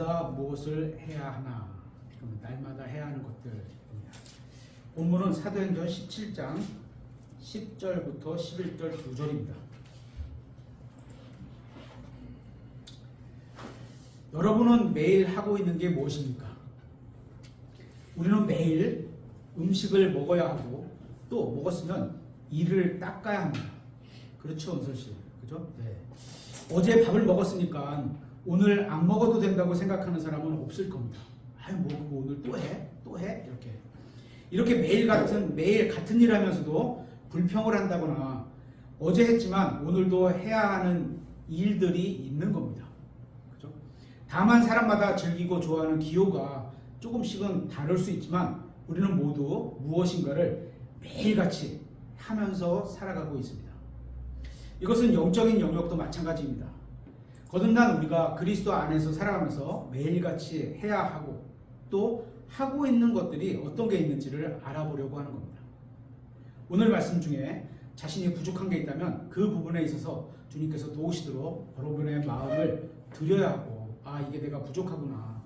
날마다 무엇을 해야 하나? 그럼 날마다 해야 하는 것들입니다. 본문은 사도행전 17장 10절부터 11절 2절입니다. 여러분은 매일 하고 있는 게 무엇입니까? 우리는 매일 음식을 먹어야 하고 또 먹었으면 이를 닦아야 합니다. 그렇죠, 은솔씨? 그죠? 네. 어제 밥을 먹었으니까 오늘 안 먹어도 된다고 생각하는 사람은 없을 겁니다. 아유, 뭐 그거 오늘 또 해? 또 해? 이렇게 매일 같은 일 하면서도 불평을 한다거나 어제 했지만 오늘도 해야 하는 일들이 있는 겁니다. 그죠? 다만 사람마다 즐기고 좋아하는 기호가 조금씩은 다를 수 있지만 우리는 모두 무엇인가를 매일같이 하면서 살아가고 있습니다. 이것은 영적인 영역도 마찬가지입니다. 거듭난 우리가 그리스도 안에서 살아가면서 매일같이 해야 하고 또 하고 있는 것들이 어떤 게 있는지를 알아보려고 하는 겁니다. 오늘 말씀 중에 자신이 부족한 게 있다면 그 부분에 있어서 주님께서 도우시도록 여러분의 마음을 드려야 하고 이게 내가 부족하구나.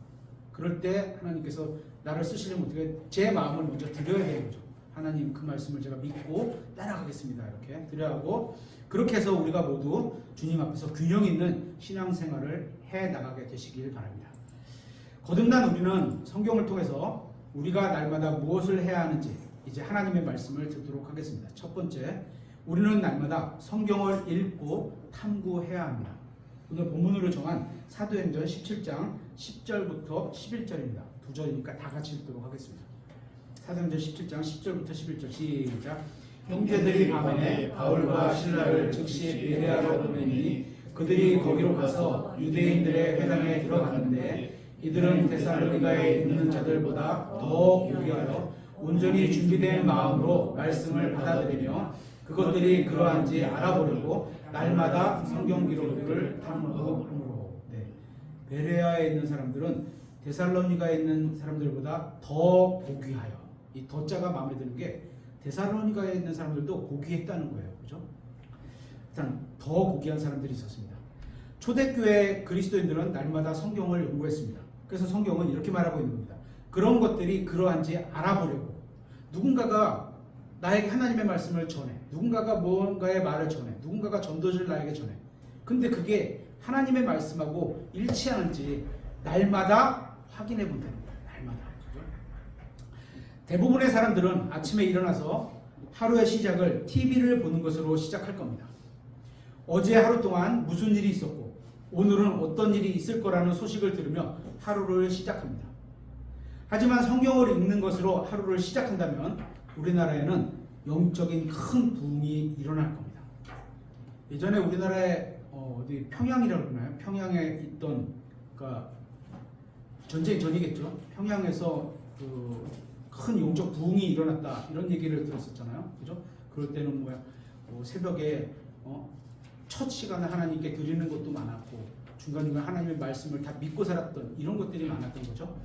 그럴 때 하나님께서 나를 쓰시려면 어떻게 제 마음을 먼저 드려야 해요. 하나님 그 말씀을 제가 믿고 따라가겠습니다. 이렇게 드려야 하고 그렇게 해서 우리가 모두 주님 앞에서 균형 있는 신앙생활을 해나가게 되시길 바랍니다. 거듭난 우리는 성경을 통해서 우리가 날마다 무엇을 해야 하는지 이제 하나님의 말씀을 듣도록 하겠습니다. 첫 번째, 우리는 날마다 성경을 읽고 탐구해야 합니다. 오늘 본문으로 정한 사도행전 17장 10절부터 11절입니다. 두 절이니까 다 같이 읽도록 하겠습니다. 사도행전 17장 10절부터 11절 시작. 형제들이 밤에 바울과 실라를 즉시 베레아로 보내니 그들이 거기로 가서 유대인들의 회당에 들어갔는데 이들은 데살로니가에 있는 자들보다 더 유리하여 온전히 준비된 마음으로 말씀을 받아들이며 그것들이 그러한지 알아보려고 날마다 성경 기록을 탐구하므로. 베레아에 있는 사람들은 데살로니가에 있는 사람들보다 더 고귀하여. 이 더자가 마음에 드는 게 데살로니가에 있는 사람들도 고귀했다는 거예요. 그죠? 일단 더 고귀한 사람들이 있었습니다. 초대교회 그리스도인들은 날마다 성경을 연구했습니다. 그래서 성경은 이렇게 말하고 있는 겁니다. 그런 것들이 그러한지 알아보려고 누군가가 나에게 하나님의 말씀을 전해, 누군가가 뭔가의 말을 전해, 누군가가 전도지를 나에게 전해. 근데 그게 하나님의 말씀하고 일치하는지 날마다 확인해 본다는 거예요. 날마다. 대부분의 사람들은 아침에 일어나서 하루의 시작을 TV를 보는 것으로 시작할 겁니다. 어제 하루 동안 무슨 일이 있었고 오늘은 어떤 일이 있을 거라는 소식을 들으며 하루를 시작합니다. 하지만 성경을 읽는 것으로 하루를 시작한다면 우리나라에는 영적인 큰 부흥이 일어날 겁니다. 예전에 우리나라에 어디 평양이라고 그러나요? 평양에 있던 그러니까 전쟁 전이겠죠. 평양에서 큰 영적 부흥이 일어났다 이런 얘기를 들었었잖아요. 그죠? 그럴 때는 새벽에 첫 시간을 하나님께 드리는 것도 많았고 중간중간 하나님의 말씀을 다 믿고 살았던 이런 것들이 많았던 거죠.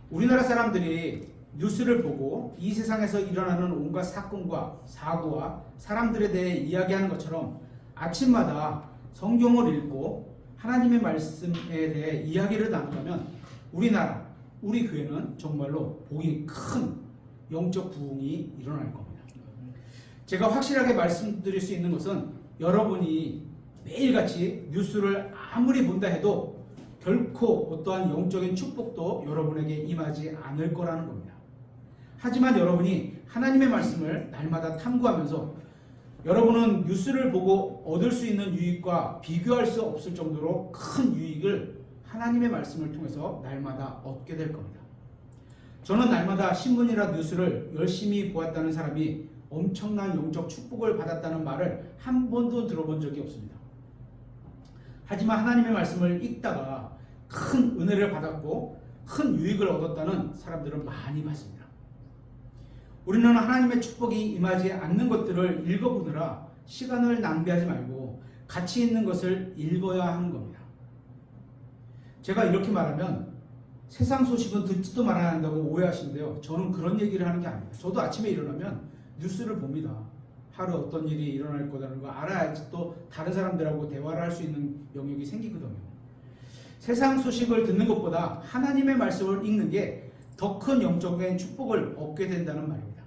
우리나라 사람들이 뉴스를 보고 이 세상에서 일어나는 온갖 사건과 사고와 사람들에 대해 이야기하는 것처럼 아침마다 성경을 읽고 하나님의 말씀에 대해 이야기를 나눈다면 우리나라, 우리 교회는 정말로 복이 큰 영적 부흥이 일어날 겁니다. 제가 확실하게 말씀드릴 수 있는 것은 여러분이 매일같이 뉴스를 아무리 본다 해도 결코 어떠한 영적인 축복도 여러분에게 임하지 않을 거라는 겁니다. 하지만 여러분이 하나님의 말씀을 날마다 탐구하면서 여러분은 뉴스를 보고 얻을 수 있는 유익과 비교할 수 없을 정도로 큰 유익을 하나님의 말씀을 통해서 날마다 얻게 될 겁니다. 저는 날마다 신문이나 뉴스를 열심히 보았다는 사람이 엄청난 영적 축복을 받았다는 말을 한 번도 들어본 적이 없습니다. 하지만 하나님의 말씀을 읽다가 큰 은혜를 받았고 큰 유익을 얻었다는 사람들은 많이 봤습니다. 우리는 하나님의 축복이 임하지 않는 것들을 읽어보느라 시간을 낭비하지 말고 가치 있는 것을 읽어야 하는 겁니다. 제가 이렇게 말하면 세상 소식은 듣지도 말아야 한다고 오해하시는데요. 저는 그런 얘기를 하는 게 아닙니다. 저도 아침에 일어나면 뉴스를 봅니다. 하루 어떤 일이 일어날 거라는 거 알아야지 또 다른 사람들하고 대화를 할 수 있는 영역이 생기거든요. 세상 소식을 듣는 것보다 하나님의 말씀을 읽는 게 더 큰 영적인 축복을 얻게 된다는 말입니다.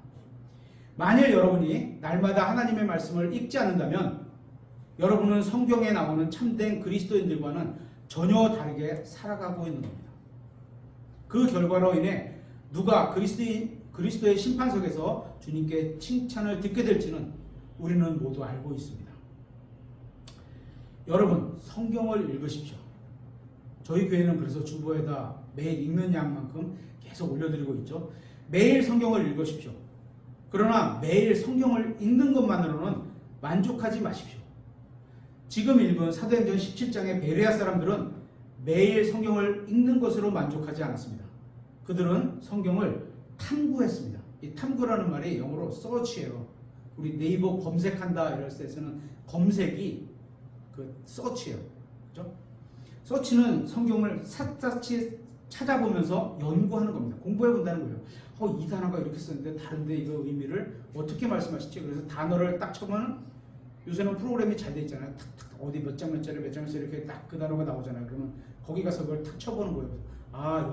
만일 여러분이 날마다 하나님의 말씀을 읽지 않는다면 여러분은 성경에 나오는 참된 그리스도인들과는 전혀 다르게 살아가고 있는 겁니다. 그 결과로 인해 누가 그리스도의 심판석에서 주님께 칭찬을 듣게 될지는 우리는 모두 알고 있습니다. 여러분, 성경을 읽으십시오. 저희 교회는 그래서 주보에다 매일 읽는 양만큼 계속 올려드리고 있죠. 매일 성경을 읽으십시오. 그러나 매일 성경을 읽는 것만으로는 만족하지 마십시오. 지금 읽은 사도행전 17장의 베레아 사람들은 매일 성경을 읽는 것으로 만족하지 않았습니다. 그들은 성경을 탐구했습니다. 이 탐구라는 말이 영어로 search예요. 우리 네이버 검색한다 이럴 때에서는 검색이 그 search예요. 그렇죠? search는 성경을 샅샅이 찾아보면서 연구하는 겁니다. 공부해 본다는 거예요. 이 단어가 이렇게 썼는데 다른데 이거 의미를 어떻게 말씀하실지. 그래서 단어를 딱 쳐보면 요새는 프로그램이 잘 돼 있잖아요. 탁탁 어디 몇 장면짜리 몇 장면짜리 이렇게 딱 그 단어가 나오잖아요. 그러면 거기 가서 그걸 탁 쳐보는 거예요.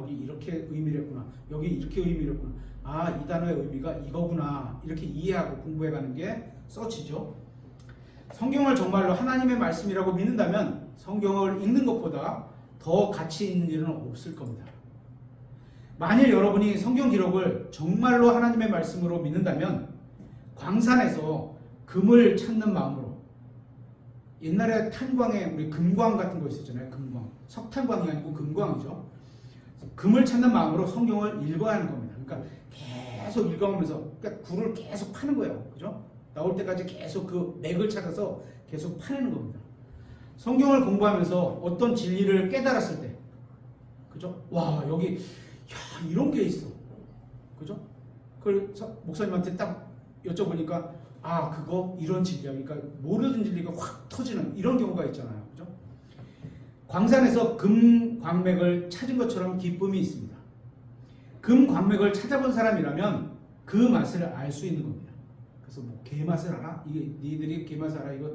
여기 이렇게 의미를 했구나. 여기 이렇게 의미를 했구나. 이 단어의 의미가 이거구나. 이렇게 이해하고 공부해가는 게 서치죠. 성경을 정말로 하나님의 말씀이라고 믿는다면 성경을 읽는 것보다 더 가치 있는 일은 없을 겁니다. 만일 여러분이 성경 기록을 정말로 하나님의 말씀으로 믿는다면 광산에서 금을 찾는 마음으로, 옛날에 탄광에 우리 금광 같은 거 있었잖아요. 금광. 석탄광이 아니고 금광이죠. 금을 찾는 마음으로 성경을 읽어야 하는 겁니다. 그러니까 계속 읽어가면서 그러니까 굴을 계속 파는 거예요. 그죠? 나올 때까지 계속 그 맥을 찾아서 계속 파내는 겁니다. 성경을 공부하면서 어떤 진리를 깨달았을 때, 그죠? 와, 여기 이런 게 있어. 그죠? 그걸 목사님한테 딱 여쭤보니까 그거 이런 진리야. 그러니까 모르는 진리가 확 터지는 이런 경우가 있잖아요. 그죠? 광산에서 금 광맥을 찾은 것처럼 기쁨이 있습니다. 금 광맥을 찾아본 사람이라면 그 맛을 알 수 있는 겁니다. 그래서 뭐 게맛을 알아? 이게 니들이 게맛을 알아? 이거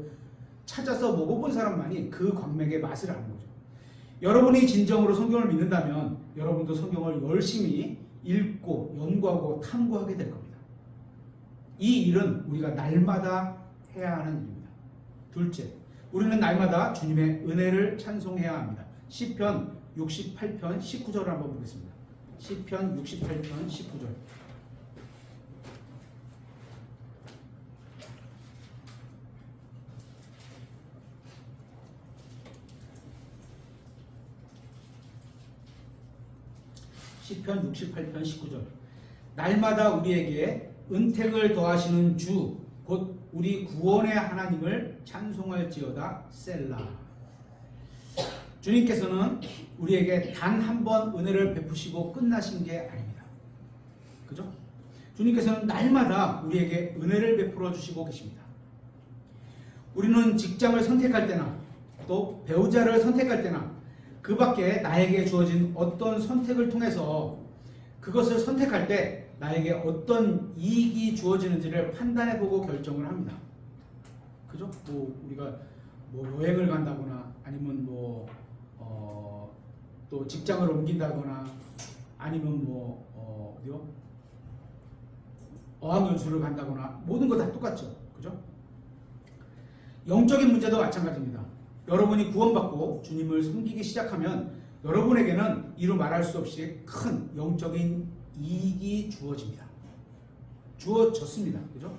찾아서 먹어본 사람만이 그 광맥의 맛을 아는 거죠. 여러분이 진정으로 성경을 믿는다면 여러분도 성경을 열심히 읽고 연구하고 탐구하게 될 겁니다. 이 일은 우리가 날마다 해야 하는 일입니다. 둘째, 우리는 날마다 주님의 은혜를 찬송해야 합니다. 시편 68편 19절을 한번 보겠습니다. 시편 68편 19절. 시편 68편 19절. 날마다 우리에게 은택을 더하시는 주 곧 우리 구원의 하나님을 찬송할지어다 셀라. 주님께서는 우리에게 단 한 번 은혜를 베푸시고 끝나신 게 아닙니다. 그죠? 주님께서는 날마다 우리에게 은혜를 베풀어 주시고 계십니다. 우리는 직장을 선택할 때나 또 배우자를 선택할 때나 그 밖에 나에게 주어진 어떤 선택을 통해서 그것을 선택할 때 나에게 어떤 이익이 주어지는지를 판단해보고 결정을 합니다. 그죠? 우리가 여행을 간다거나 아니면 또 직장을 옮긴다거나 아니면 어디요? 어학연수를 간다거나 모든 거 다 똑같죠. 그죠? 영적인 문제도 마찬가지입니다. 여러분이 구원받고 주님을 섬기기 시작하면 여러분에게는 이루 말할 수 없이 큰 영적인 이익이 주어졌습니다. 그죠?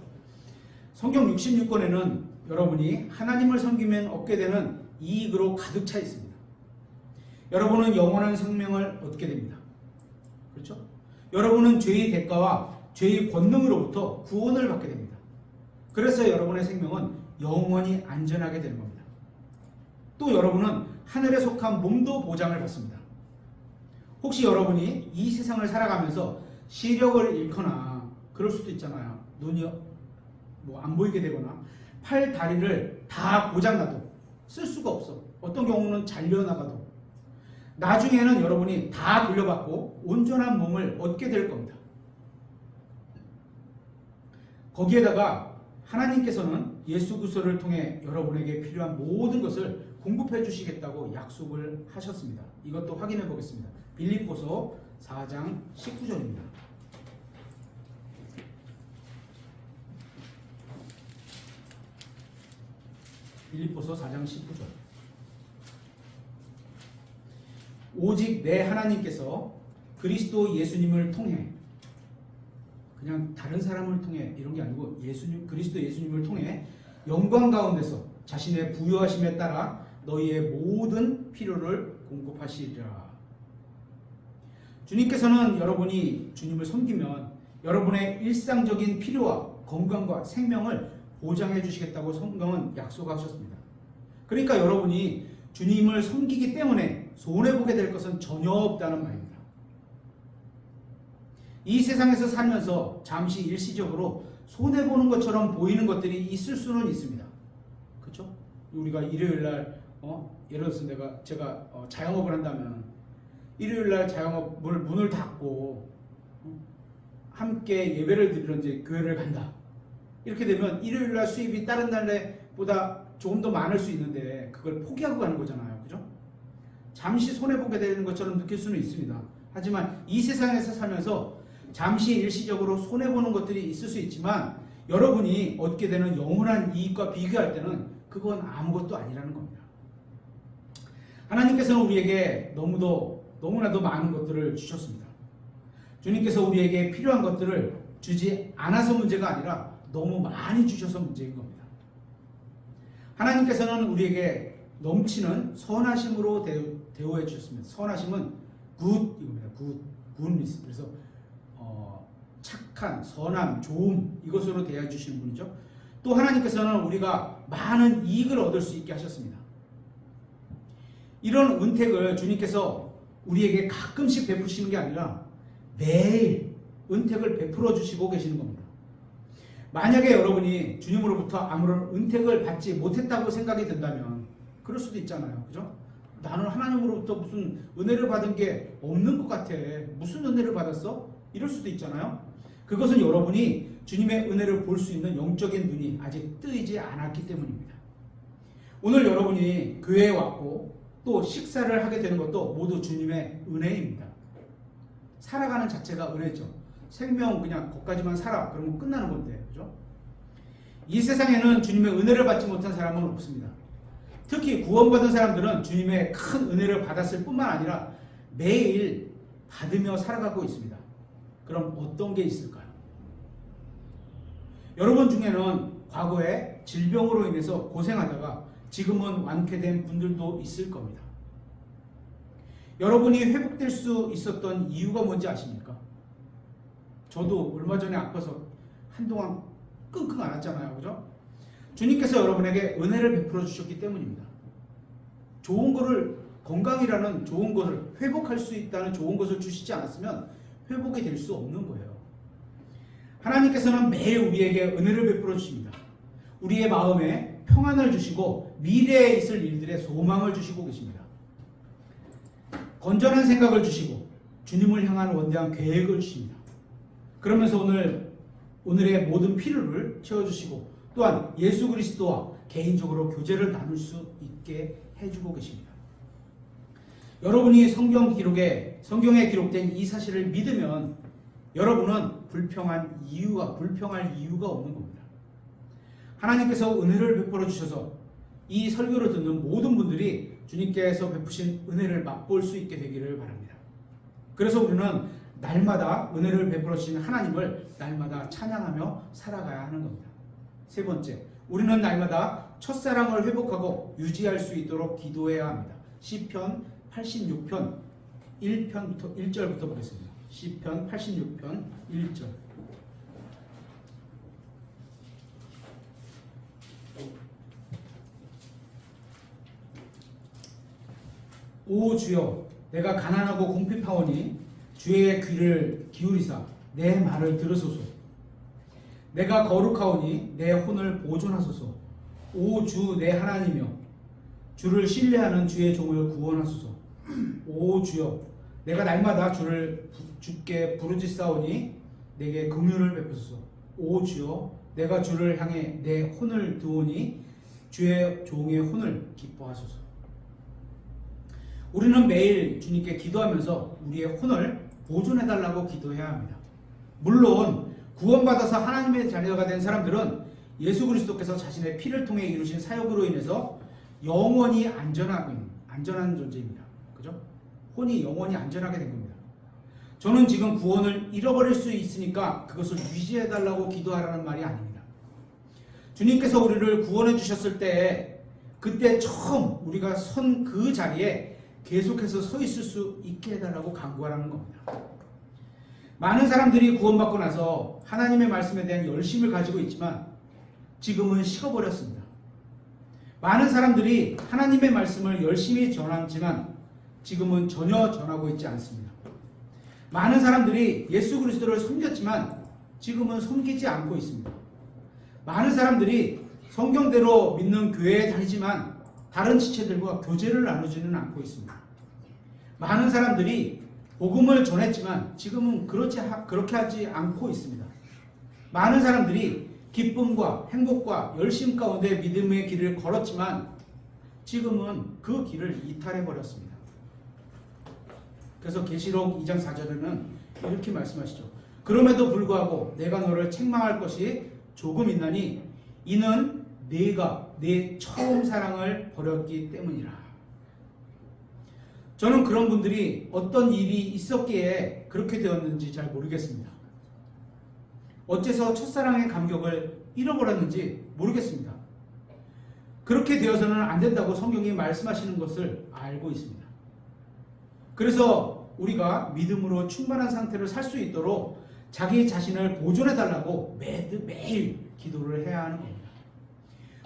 성경 66권에는 여러분이 하나님을 섬기면 얻게 되는 이익으로 가득 차 있습니다. 여러분은 영원한 생명을 얻게 됩니다. 그렇죠? 여러분은 죄의 대가와 죄의 권능으로부터 구원을 받게 됩니다. 그래서 여러분의 생명은 영원히 안전하게 되는 겁니다. 또 여러분은 하늘에 속한 몸도 보장을 받습니다. 혹시 여러분이 이 세상을 살아가면서 시력을 잃거나 그럴 수도 있잖아요. 눈이 안 보이게 되거나 팔, 다리를 다 고장나도 쓸 수가 없어. 어떤 경우는 잘려나가도 나중에는 여러분이 다 돌려받고 온전한 몸을 얻게 될 겁니다. 거기에다가 하나님께서는 예수 그리스도를 통해 여러분에게 필요한 모든 것을 공급해 주시겠다고 약속을 하셨습니다. 이것도 확인해 보겠습니다. 빌립보서 4장 19절입니다. 빌립보서 4장 19절. 오직 내 하나님께서 그리스도 예수님을 통해, 그냥 다른 사람을 통해 이런 게 아니고 예수님, 그리스도 예수님을 통해 영광 가운데서 자신의 부요하심에 따라 너희의 모든 필요를 공급하시리라. 주님께서는 여러분이 주님을 섬기면 여러분의 일상적인 필요와 건강과 생명을 보장해 주시겠다고 성경은 약속하셨습니다. 그러니까 여러분이 주님을 섬기기 때문에 손해보게 될 것은 전혀 없다는 말입니다. 이 세상에서 살면서 잠시 일시적으로 손해보는 것처럼 보이는 것들이 있을 수는 있습니다. 그렇죠? 우리가 일요일날 예를 들어서 제가 자영업을 한다면 일요일날 자영업을 문을 닫고 함께 예배를 드리러 이제 교회를 간다. 이렇게 되면 일요일날 수입이 다른 날보다 조금 더 많을 수 있는데 그걸 포기하고 가는 거잖아요. 그죠? 잠시 손해보게 되는 것처럼 느낄 수는 있습니다. 하지만 이 세상에서 살면서 잠시 일시적으로 손해보는 것들이 있을 수 있지만 여러분이 얻게 되는 영원한 이익과 비교할 때는 그건 아무것도 아니라는 겁니다. 하나님께서는 우리에게 너무나도 많은 것들을 주셨습니다. 주님께서 우리에게 필요한 것들을 주지 않아서 문제가 아니라 너무 많이 주셔서 문제인 겁니다. 하나님께서는 우리에게 넘치는 선하심으로 대우해 주셨습니다. 선하심은 굿입니다. 굿니스. 그래서 착한, 선함, 좋음 이것으로 대해 주시는 분이죠. 또 하나님께서는 우리가 많은 이익을 얻을 수 있게 하셨습니다. 이런 은택을 주님께서 우리에게 가끔씩 베푸시는 게 아니라 매일 은택을 베풀어 주시고 계시는 겁니다. 만약에 여러분이 주님으로부터 아무런 은택을 받지 못했다고 생각이 든다면 그럴 수도 있잖아요. 그죠? 나는 하나님으로부터 무슨 은혜를 받은 게 없는 것 같아. 무슨 은혜를 받았어? 이럴 수도 있잖아요. 그것은 여러분이 주님의 은혜를 볼 수 있는 영적인 눈이 아직 뜨이지 않았기 때문입니다. 오늘 여러분이 교회에 왔고 또 식사를 하게 되는 것도 모두 주님의 은혜입니다. 살아가는 자체가 은혜죠. 생명 그냥 거기까지만 살아 그러면 끝나는 건데, 그죠? 이 세상에는 주님의 은혜를 받지 못한 사람은 없습니다. 특히 구원받은 사람들은 주님의 큰 은혜를 받았을 뿐만 아니라 매일 받으며 살아가고 있습니다. 그럼 어떤 게 있을까요? 여러분 중에는 과거에 질병으로 인해서 고생하다가 지금은 완쾌된 분들도 있을 겁니다. 여러분이 회복될 수 있었던 이유가 뭔지 아십니까? 저도 얼마 전에 아파서 한동안 끙끙 앓았잖아요. 그죠? 주님께서 여러분에게 은혜를 베풀어 주셨기 때문입니다. 좋은 것을, 건강이라는 좋은 것을, 회복할 수 있다는 좋은 것을 주시지 않았으면 회복이 될 수 없는 거예요. 하나님께서는 매일 우리에게 은혜를 베풀어 주십니다. 우리의 마음에 평안을 주시고 미래에 있을 일들의 소망을 주시고 계십니다. 건전한 생각을 주시고 주님을 향한 원대한 계획을 주십니다. 그러면서 오늘의 모든 필요를 채워주시고 또한 예수 그리스도와 개인적으로 교제를 나눌 수 있게 해주고 계십니다. 여러분이 성경에 기록된 이 사실을 믿으면 여러분은 불평할 이유가 없는 겁니다. 하나님께서 은혜를 베풀어 주셔서 이 설교를 듣는 모든 분들이 주님께서 베푸신 은혜를 맛볼 수 있게 되기를 바랍니다. 그래서 우리는 날마다 은혜를 베풀어 주신 하나님을 날마다 찬양하며 살아가야 하는 겁니다. 세 번째, 우리는 날마다 첫사랑을 회복하고 유지할 수 있도록 기도해야 합니다. 시편 86편 1절부터 보겠습니다. 시편 86편 1절. 오 주여, 내가 가난하고 궁핍하오니 주의 귀를 기울이사 내 말을 들으소서. 내가 거룩하오니 내 혼을 보존하소서. 오 주 내 하나님이여, 주를 신뢰하는 주의 종을 구원하소서. 오 주여, 내가 날마다 주께 부르짖사오니 내게 긍휼을 베푸소서. 오 주여, 내가 주를 향해 내 혼을 두오니 주의 종의 혼을 기뻐하소서. 우리는 매일 주님께 기도하면서 우리의 혼을 보존해달라고 기도해야 합니다. 물론 구원받아서 하나님의 자녀가 된 사람들은 예수 그리스도께서 자신의 피를 통해 이루신 사역으로 인해서 영원히 안전한 존재입니다. 그죠? 혼이 영원히 안전하게 된 겁니다. 저는 지금 구원을 잃어버릴 수 있으니까 그것을 유지해달라고 기도하라는 말이 아닙니다. 주님께서 우리를 구원해 주셨을 때 그때 처음 우리가 선 그 자리에 계속해서 서 있을 수 있게 해달라고 간구하라는 겁니다. 많은 사람들이 구원받고 나서 하나님의 말씀에 대한 열심을 가지고 있지만 지금은 식어버렸습니다. 많은 사람들이 하나님의 말씀을 열심히 전하지만 지금은 전혀 전하고 있지 않습니다. 많은 사람들이 예수 그리스도를 섬겼지만 지금은 섬기지 않고 있습니다. 많은 사람들이 성경대로 믿는 교회에 다니지만 다른 지체들과 교제를 나누지는 않고 있습니다. 많은 사람들이 복음을 전했지만 지금은 그렇게 하지 않고 있습니다. 많은 사람들이 기쁨과 행복과 열심 가운데 믿음의 길을 걸었지만 지금은 그 길을 이탈해 버렸습니다. 그래서 계시록 2장 4절에는 이렇게 말씀하시죠. 그럼에도 불구하고 내가 너를 책망할 것이 조금 있나니 이는 네가 내 처음 사랑을 버렸기 때문이라. 저는 그런 분들이 어떤 일이 있었기에 그렇게 되었는지 잘 모르겠습니다. 어째서 첫사랑의 감격을 잃어버렸는지 모르겠습니다. 그렇게 되어서는 안 된다고 성경이 말씀하시는 것을 알고 있습니다. 그래서 우리가 믿음으로 충만한 상태를 살 수 있도록 자기 자신을 보존해달라고 매일 기도를 해야 하는 겁니다.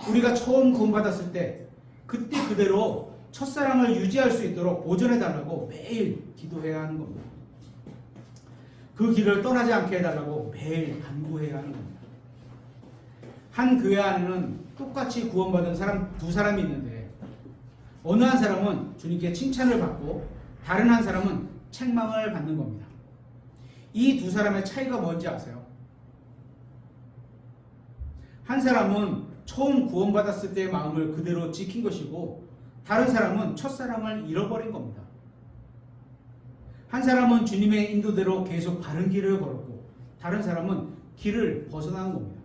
우리가 처음 구원받았을 때 그때 그대로 첫사랑을 유지할 수 있도록 보존해달라고 매일 기도해야 하는 겁니다. 그 길을 떠나지 않게 해달라고 매일 간구해야 하는 겁니다. 한 교회 안에는 똑같이 구원받은 사람 두 사람이 있는데 어느 한 사람은 주님께 칭찬을 받고 다른 한 사람은 책망을 받는 겁니다. 이 두 사람의 차이가 뭔지 아세요? 한 사람은 처음 구원받았을 때의 마음을 그대로 지킨 것이고 다른 사람은 첫사랑을 잃어버린 겁니다. 한 사람은 주님의 인도대로 계속 바른 길을 걸었고 다른 사람은 길을 벗어난 겁니다.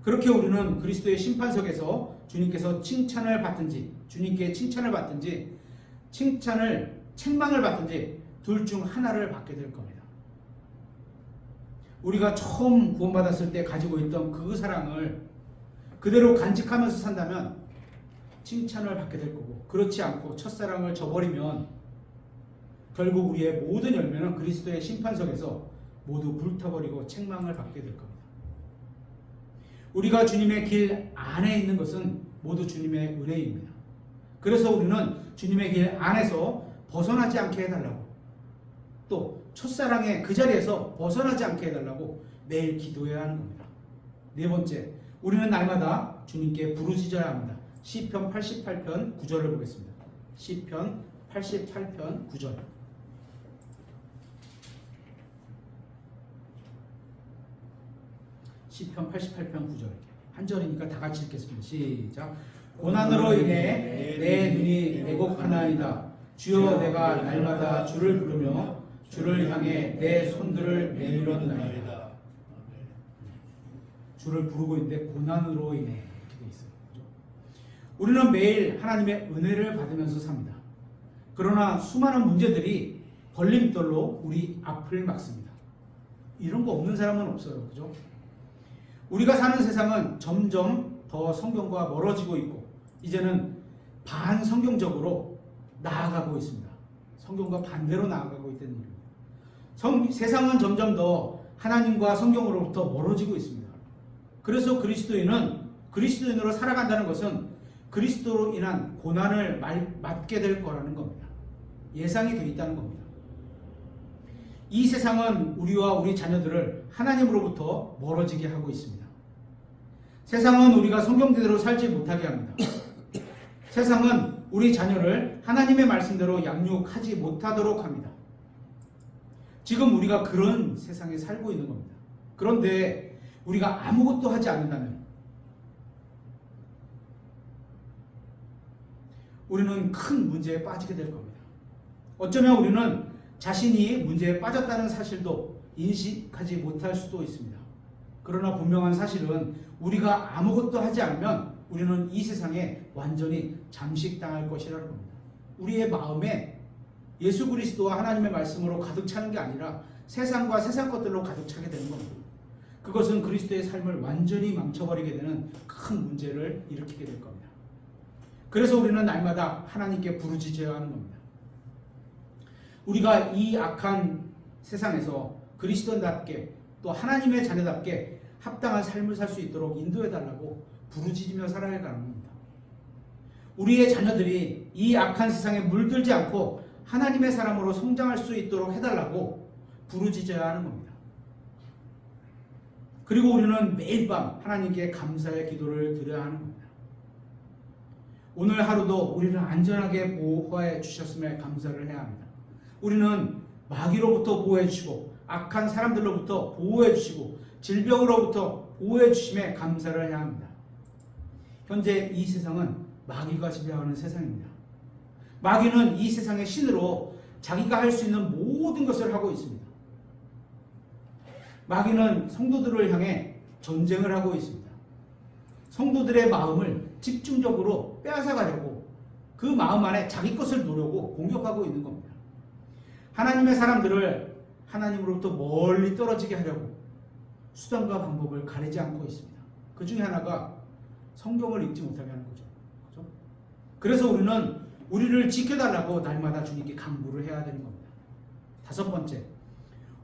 그렇게 우리는 그리스도의 심판석에서 주님께서 칭찬을 받든지 주님께 칭찬을 받든지 책망을 받든지 둘 중 하나를 받게 될 겁니다. 우리가 처음 구원받았을 때 가지고 있던 그 사랑을 그대로 간직하면서 산다면 칭찬을 받게 될 거고 그렇지 않고 첫사랑을 저버리면 결국 우리의 모든 열매는 그리스도의 심판석에서 모두 불타버리고 책망을 받게 될 겁니다. 우리가 주님의 길 안에 있는 것은 모두 주님의 은혜입니다. 그래서 우리는 주님의 길 안에서 벗어나지 않게 해달라고 또 첫사랑의 그 자리에서 벗어나지 않게 해달라고 매일 기도해야 하는 겁니다. 네 번째, 우리는 날마다 주님께 부르짖어야 합니다. 시편 88편 9절을 보겠습니다. 시편 88편 9절. 시편 88편 9절. 한 절이니까 다 같이 읽겠습니다. 시작. 고난으로 인해 내 눈이 왜곡하나이다. 주여 내가 날마다 주를 부르며 주를 향해 내 손들을 내밀었나이다. 주를 부르고 있는데 고난으로 인해 이렇게 돼 있어요. 우리는 매일 하나님의 은혜를 받으면서 삽니다. 그러나 수많은 문제들이 걸림돌로 우리 앞을 막습니다. 이런 거 없는 사람은 없어요. 그죠? 우리가 사는 세상은 점점 더 성경과 멀어지고 있고 이제는 반성경적으로 나아가고 있습니다. 성경과 반대로 나아가고 있다는 얘기입니다. 세상은 점점 더 하나님과 성경으로부터 멀어지고 있습니다. 그래서 그리스도인으로 살아간다는 것은 그리스도로 인한 고난을 맞게 될 거라는 겁니다. 예상이 되어 있다는 겁니다. 이 세상은 우리와 우리 자녀들을 하나님으로부터 멀어지게 하고 있습니다. 세상은 우리가 성경대로 살지 못하게 합니다. 세상은 우리 자녀를 하나님의 말씀대로 양육하지 못하도록 합니다. 지금 우리가 그런 세상에 살고 있는 겁니다. 그런데 우리가 아무것도 하지 않는다면 우리는 큰 문제에 빠지게 될 겁니다. 어쩌면 우리는 자신이 문제에 빠졌다는 사실도 인식하지 못할 수도 있습니다. 그러나 분명한 사실은 우리가 아무것도 하지 않으면 우리는 이 세상에 완전히 잠식당할 것이라는 겁니다. 우리의 마음에 예수 그리스도와 하나님의 말씀으로 가득 차는 게 아니라 세상과 세상 것들로 가득 차게 되는 겁니다. 그것은 그리스도의 삶을 완전히 망쳐버리게 되는 큰 문제를 일으키게 될 겁니다. 그래서 우리는 날마다 하나님께 부르짖어야 하는 겁니다. 우리가 이 악한 세상에서 그리스도인답게 또 하나님의 자녀답게 합당한 삶을 살 수 있도록 인도해달라고 부르짖으며 살아야 하는 겁니다. 우리의 자녀들이 이 악한 세상에 물들지 않고 하나님의 사람으로 성장할 수 있도록 해달라고 부르짖어야 하는 겁니다. 그리고 우리는 매일 밤 하나님께 감사의 기도를 드려야 하는 겁니다. 오늘 하루도 우리를 안전하게 보호해 주셨음에 감사를 해야 합니다. 우리는 마귀로부터 보호해 주시고 악한 사람들로부터 보호해 주시고 질병으로부터 보호해 주심에 감사를 해야 합니다. 현재 이 세상은 마귀가 지배하는 세상입니다. 마귀는 이 세상의 신으로 자기가 할 수 있는 모든 것을 하고 있습니다. 마귀는 성도들을 향해 전쟁을 하고 있습니다. 성도들의 마음을 집중적으로 빼앗아가려고 그 마음 안에 자기 것을 노려고 공격하고 있는 겁니다. 하나님의 사람들을 하나님으로부터 멀리 떨어지게 하려고 수단과 방법을 가리지 않고 있습니다. 그 중에 하나가 성경을 읽지 못하게 하는 거죠. 그렇죠? 그래서 우리는 우리를 지켜달라고 날마다 주님께 간구를 해야 되는 겁니다. 다섯 번째,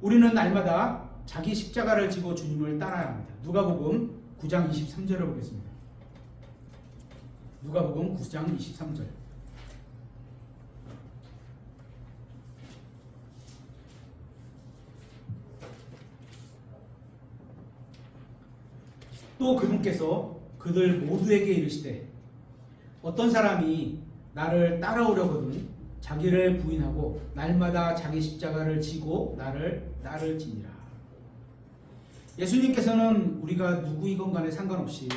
우리는 날마다 자기 십자가를 지고 주님을 따라야 합니다. 누가복음 9장 23절을 보겠습니다. 누가복음 9장 23절. 또 그분께서 그들 모두에게 이르시되 어떤 사람이 나를 따라오려거든 자기를 부인하고 날마다 자기 십자가를 지고 나를 따를지니라. 예수님께서는 우리가 누구이건 간에 상관없이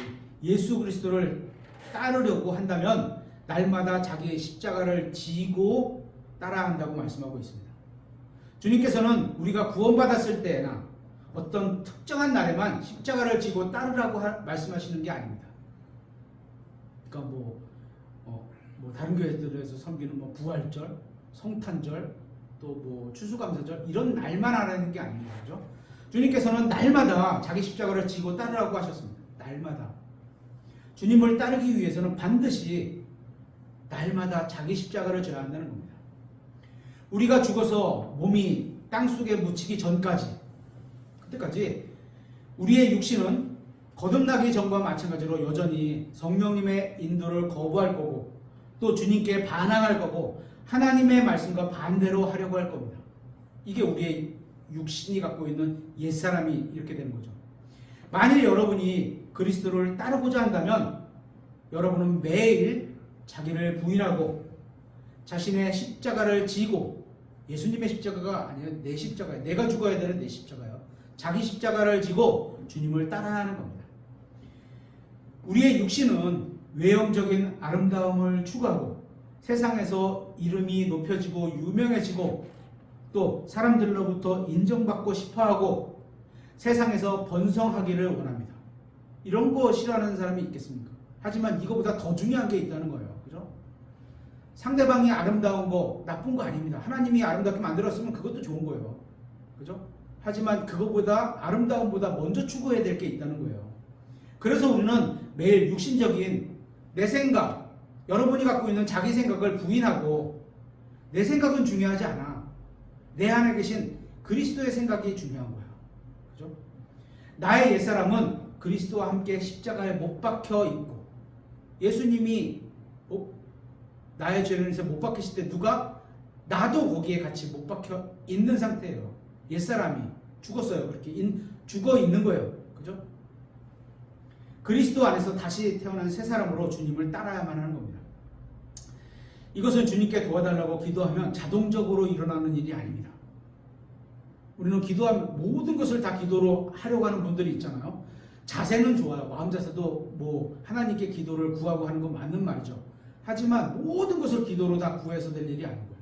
예수 그리스도를 따르려고 한다면 날마다 자기의 십자가를 지고 따라한다고 말씀하고 있습니다. 주님께서는 우리가 구원받았을 때나 어떤 특정한 날에만 십자가를 지고 따르라고 말씀하시는 게 아닙니다. 그러니까 뭐 다른 교회들에서 섬기는 뭐 부활절, 성탄절, 또 추수감사절 이런 날만 하라는 게 아닙니다. 그죠? 주님께서는 날마다 자기 십자가를 지고 따르라고 하셨습니다. 날마다. 주님을 따르기 위해서는 반드시 날마다 자기 십자가를 져야 한다는 겁니다. 우리가 죽어서 몸이 땅속에 묻히기 전까지 그때까지 우리의 육신은 거듭나기 전과 마찬가지로 여전히 성령님의 인도를 거부할 거고 또 주님께 반항할 거고 하나님의 말씀과 반대로 하려고 할 겁니다. 이게 우리의 육신이 갖고 있는 옛사람이 이렇게 되는 거죠. 만일 여러분이 그리스도를 따르고자 한다면 여러분은 매일 자기를 부인하고 자신의 십자가를 지고 예수님의 십자가가 아니라 내 십자가예요. 내가 죽어야 되는 내 십자가예요. 자기 십자가를 지고 주님을 따라하는 겁니다. 우리의 육신은 외형적인 아름다움을 추구하고 세상에서 이름이 높여지고 유명해지고 또 사람들로부터 인정받고 싶어하고 세상에서 번성하기를 원합니다. 이런 거 싫어하는 사람이 있겠습니까? 하지만 이거보다 더 중요한 게 있다는 거예요. 그죠? 상대방이 아름다운 거 나쁜 거 아닙니다. 하나님이 아름답게 만들었으면 그것도 좋은 거예요. 그죠? 하지만 그거보다 아름다움보다 먼저 추구해야 될 게 있다는 거예요. 그래서 우리는 매일 육신적인 내 생각, 여러분이 갖고 있는 자기 생각을 부인하고 내 생각은 중요하지 않아. 내 안에 계신 그리스도의 생각이 중요한 거야. 그죠? 나의 옛사람은 그리스도와 함께 십자가에 못 박혀 있고 예수님이 나의 죄를 인해서 못 박히실 때 누가? 나도 거기에 같이 못 박혀 있는 상태예요. 옛사람이 죽었어요. 그렇게 죽어 있는 거예요. 그죠? 그리스도 안에서 다시 태어난 새 사람으로 주님을 따라야만 하는 겁니다. 이것은 주님께 도와달라고 기도하면 자동적으로 일어나는 일이 아닙니다. 우리는 기도하면 모든 것을 다 기도로 하려고 하는 분들이 있잖아요. 자세는 좋아요. 마음 자세도 하나님께 기도를 구하고 하는 건 맞는 말이죠. 하지만 모든 것을 기도로 다 구해서 될 일이 아니고요.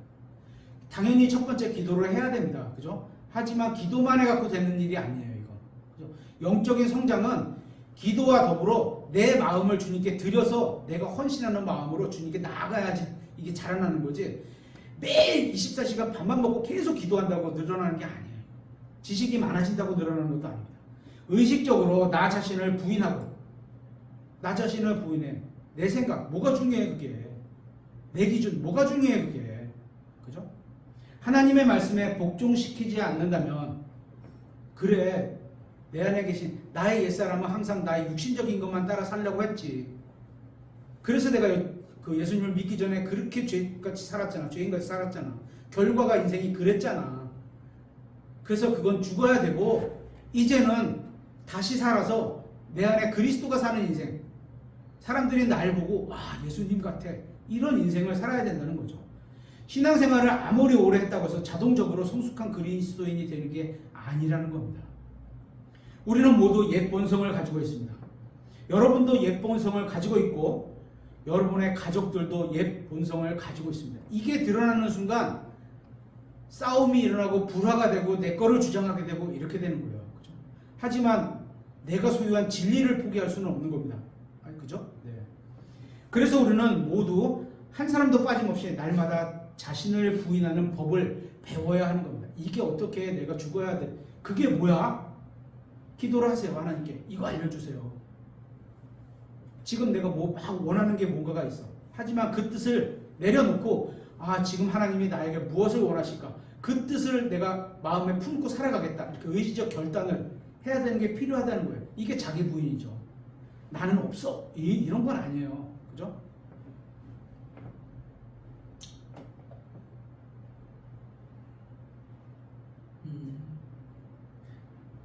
당연히 첫 번째 기도를 해야 됩니다. 그죠? 하지만 기도만 해갖고 되는 일이 아니에요. 이거. 그죠? 영적인 성장은 기도와 더불어 내 마음을 주님께 드려서 내가 헌신하는 마음으로 주님께 나아가야지 이게 자라나는 거지. 매일 24시간 밥만 먹고 계속 기도한다고 늘어나는 게 아니에요. 지식이 많아진다고 늘어나는 것도 아닙니다. 의식적으로 나 자신을 부인하고 나 자신을 부인해. 내 생각 뭐가 중요해 그게. 내 기준 뭐가 중요해 그게. 그죠? 하나님의 말씀에 복종시키지 않는다면 그래 내 안에 계신 나의 옛사람은 항상 나의 육신적인 것만 따라 살려고 했지. 그래서 내가 그 예수님을 믿기 전에 그렇게 죄같이 살았잖아. 죄인같이 살았잖아. 결과가 인생이 그랬잖아. 그래서 그건 죽어야 되고 이제는 다시 살아서 내 안에 그리스도가 사는 인생. 사람들이 날 보고 와 예수님 같아. 이런 인생을 살아야 된다는 거죠. 신앙생활을 아무리 오래 했다고 해서 자동적으로 성숙한 그리스도인이 되는 게 아니라는 겁니다. 우리는 모두 옛 본성을 가지고 있습니다. 여러분도 옛 본성을 가지고 있고 여러분의 가족들도 옛 본성을 가지고 있습니다. 이게 드러나는 순간 싸움이 일어나고 불화가 되고 내 거를 주장하게 되고 이렇게 되는 거예요. 그죠? 하지만 내가 소유한 진리를 포기할 수는 없는 겁니다. 그죠? 네. 그래서 우리는 모두 한 사람도 빠짐없이 날마다 자신을 부인하는 법을 배워야 하는 겁니다. 이게 어떻게 내가 죽어야 돼? 그게 뭐야? 기도를 하세요. 하나님께 이거 알려주세요. 지금 내가 뭐 막 원하는 게 뭔가가 있어. 하지만 그 뜻을 내려놓고 아 지금 하나님이 나에게 무엇을 원하실까? 그 뜻을 내가 마음에 품고 살아가겠다. 이렇게 의지적 결단을 해야 되는 게 필요하다는 거예요. 이게 자기 부인이죠. 나는 없어. 이런 건 아니에요. 그죠?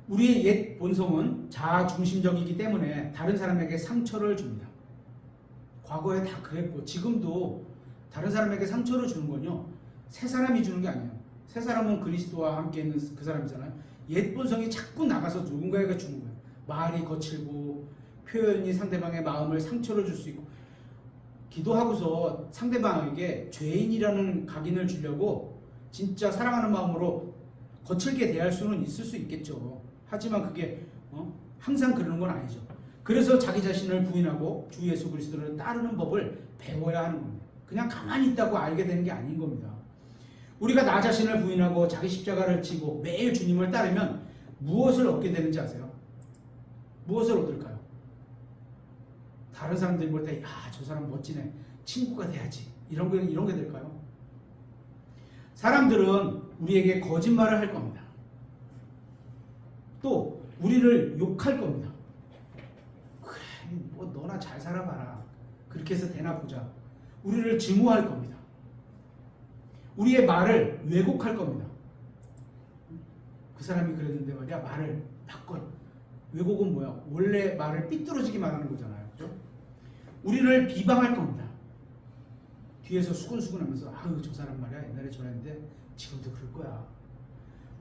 우리의 옛 본성은 자아 중심적이기 때문에 다른 사람에게 상처를 줍니다. 과거에 다 그랬고 지금도 다른 사람에게 상처를 주는 건요. 새 사람이 주는 게 아니에요. 새 사람은 그리스도와 함께 있는 그 사람이잖아요. 옛 본성이 자꾸 나가서 누군가에게 주는 거예요. 말이 거칠고 표현이 상대방의 마음을 상처를 줄 수 있고 기도하고서 상대방에게 죄인이라는 각인을 주려고 진짜 사랑하는 마음으로 거칠게 대할 수는 있을 수 있겠죠. 하지만 그게 항상 그러는 건 아니죠. 그래서 자기 자신을 부인하고 주 예수 그리스도를 따르는 법을 배워야 하는 겁니다. 그냥 가만히 있다고 알게 되는 게 아닌 겁니다. 우리가 나 자신을 부인하고 자기 십자가를 지고 매일 주님을 따르면 무엇을 얻게 되는지 아세요? 무엇을 얻을까요? 다른 사람들이 볼 때 저 사람 멋지네. 친구가 돼야지. 이런 게 될까요? 사람들은 우리에게 거짓말을 할 겁니다. 또 우리를 욕할 겁니다. 그래, 뭐 너나 잘 살아봐라. 그렇게 해서 되나 보자. 우리를 증오할 겁니다. 우리의 말을 왜곡할 겁니다. 그 사람이 그랬는데 말이야 말을 바꿔. 왜곡은 뭐야? 원래 말을 삐뚤어지게 말하는 거잖아요. 그죠? 우리를 비방할 겁니다. 뒤에서 수근수근하면서 아유 저 사람 말이야 옛날에 저랬는데 지금도 그럴 거야.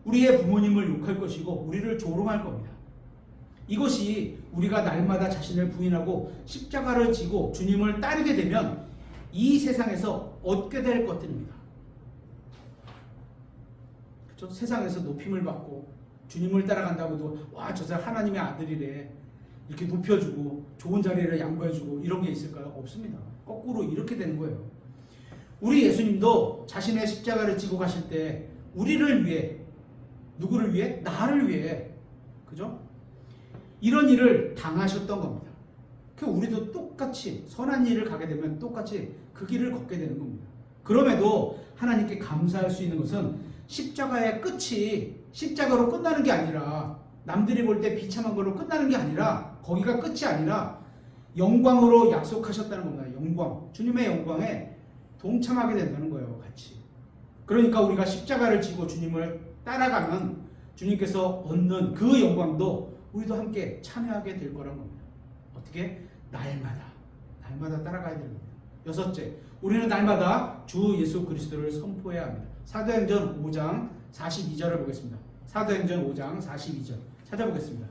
우리의 부모님을 욕할 것이고 우리를 조롱할 겁니다. 이것이 우리가 날마다 자신을 부인하고 십자가를 지고 주님을 따르게 되면 이 세상에서 얻게 될 것들입니다. 그렇죠? 세상에서 높임을 받고 주님을 따라간다고도 와 저 사람 하나님의 아들이래 이렇게 높여주고 좋은 자리를 양보해주고 이런 게 있을까요? 없습니다. 거꾸로 이렇게 되는 거예요. 우리 예수님도 자신의 십자가를 지고 가실 때 우리를 위해 누구를 위해? 나를 위해 그죠? 이런 일을 당하셨던 겁니다. 그 우리도 똑같이 선한 일을 가게 되면 똑같이 그 길을 걷게 되는 겁니다. 그럼에도 하나님께 감사할 수 있는 것은 십자가의 끝이 십자가로 끝나는 게 아니라 남들이 볼 때 비참한 걸로 끝나는 게 아니라 거기가 끝이 아니라 영광으로 약속하셨다는 겁니다. 영광. 주님의 영광에 동참하게 된다는 거예요. 같이. 그러니까 우리가 십자가를 지고 주님을 따라가면 주님께서 얻는 그 영광도 우리도 함께 참여하게 될 거란 겁니다. 어떻게? 날마다 따라가야 되는 겁니다. 여섯째, 우리는 날마다 주 예수 그리스도를 선포해야 합니다. 사도행전 5장 42절을 보겠습니다. 사도행전 5장 42절 찾아보겠습니다.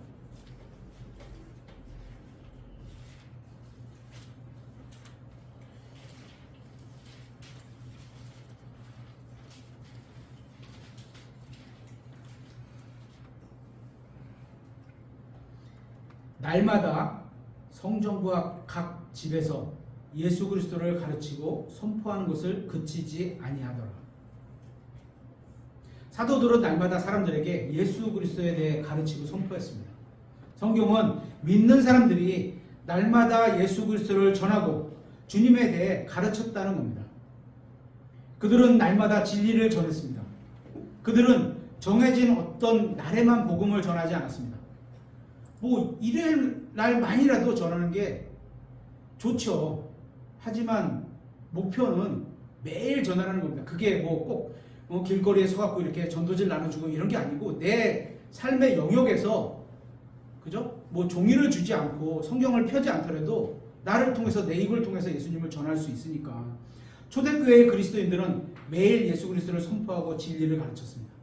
날마다 성전과 각 집에서 예수 그리스도를 가르치고 선포하는 것을 그치지 아니하더라. 사도들은 날마다 사람들에게 예수 그리스도에 대해 가르치고 선포했습니다. 성경은 믿는 사람들이 날마다 예수 그리스도를 전하고 주님에 대해 가르쳤다는 겁니다. 그들은 날마다 진리를 전했습니다. 그들은 정해진 어떤 날에만 복음을 전하지 않았습니다. 뭐 일요일 날만이라도 전하는 게 좋죠. 하지만 목표는 매일 전하라는 겁니다. 그게 뭐 꼭 길거리에 서갖고 이렇게 전도지를 나눠주고 이런 게 아니고 내 삶의 영역에서 그죠? 뭐 종이를 주지 않고 성경을 펴지 않더라도 나를 통해서 내 입을 통해서 예수님을 전할 수 있으니까 초대교회의 그리스도인들은 매일 예수 그리스도를 선포하고 진리를 가르쳤습니다.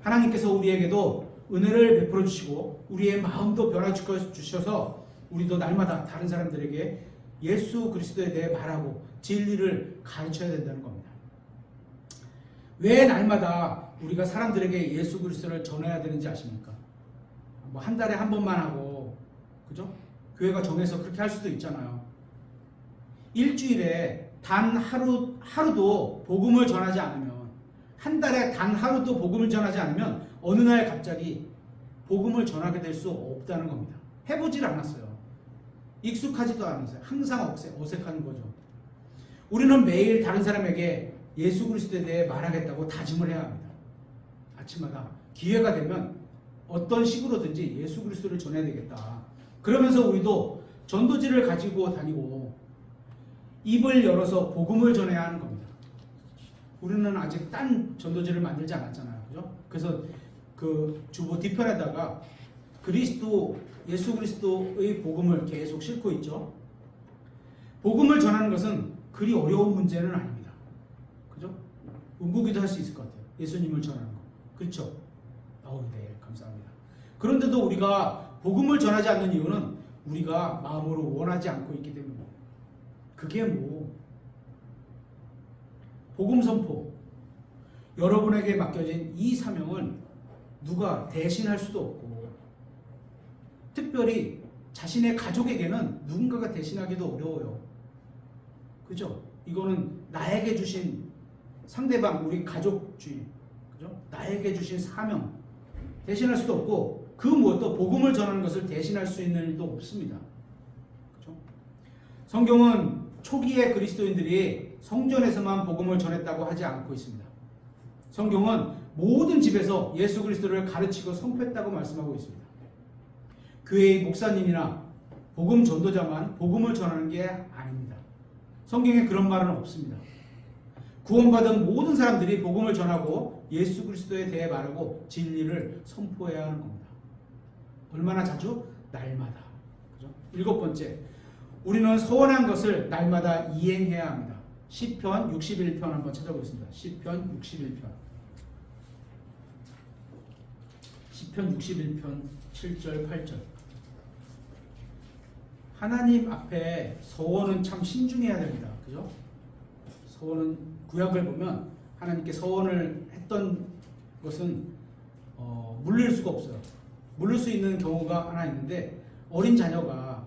하나님께서 우리에게도 은혜를 베풀어 주시고 우리의 마음도 변화시켜 주셔서 우리도 날마다 다른 사람들에게 예수 그리스도에 대해 말하고 진리를 가르쳐야 된다는 겁니다. 왜 날마다 우리가 사람들에게 예수 그리스도를 전해야 되는지 아십니까? 뭐 한 달에 한 번만 하고 그죠? 교회가 정해서 그렇게 할 수도 있잖아요. 일주일에 단 하루도 복음을 전하지 않으면, 한 달에 단 하루도 복음을 전하지 않으면 어느 날 갑자기 복음을 전하게 될 수 없다는 겁니다. 해보질 않았어요. 익숙하지도 않았어요. 항상 어색한 거죠. 우리는 매일 다른 사람에게 예수 그리스도에 대해 말하겠다고 다짐을 해야 합니다. 아침마다 기회가 되면 어떤 식으로든지 예수 그리스도를 전해야 되겠다. 그러면서 우리도 전도지를 가지고 다니고 입을 열어서 복음을 전해야 하는 겁니다. 우리는 아직 딴 전도지를 만들지 않았잖아요. 그죠? 그래서 그 주보 뒤편에다가 예수 그리스도의 복음을 계속 싣고 있죠. 복음을 전하는 것은 그리 어려운 문제는 아닙니다. 그죠? 응고기도 할 수 있을 것 같아요. 예수님을 전하는 거. 그렇죠? 네, 감사합니다. 그런데도 우리가 복음을 전하지 않는 이유는 우리가 마음으로 원하지 않고 있기 때문입니다. 그게 복음 선포. 여러분에게 맡겨진 이 사명을 누가 대신할 수도 없고, 특별히 자신의 가족에게는 누군가가 대신하기도 어려워요. 그죠? 이거는 나에게 주신 상대방, 우리 가족주의, 그죠? 나에게 주신 사명, 대신할 수도 없고, 그 무엇도 복음을 전하는 것을 대신할 수 있는 일도 없습니다. 그죠? 성경은 초기의 그리스도인들이 성전에서만 복음을 전했다고 하지 않고 있습니다. 성경은 모든 집에서 예수 그리스도를 가르치고 선포했다고 말씀하고 있습니다. 교회의 목사님이나 복음 전도자만 복음을 전하는 게 아닙니다. 성경에 그런 말은 없습니다. 구원받은 모든 사람들이 복음을 전하고 예수 그리스도에 대해 말하고 진리를 선포해야 하는 겁니다. 얼마나 자주? 날마다. 그죠? 7번째, 우리는 서원한 것을 날마다 이행해야 합니다. 시편 61편 한번 찾아보겠습니다. 시편 61편. 시편 61편 7절 8절. 하나님 앞에 서원은 참 신중해야 됩니다. 그죠? 서원은 구약을 보면 하나님께 서원을 했던 것은 물릴 수가 없어요. 물릴 수 있는 경우가 하나 있는데 어린 자녀가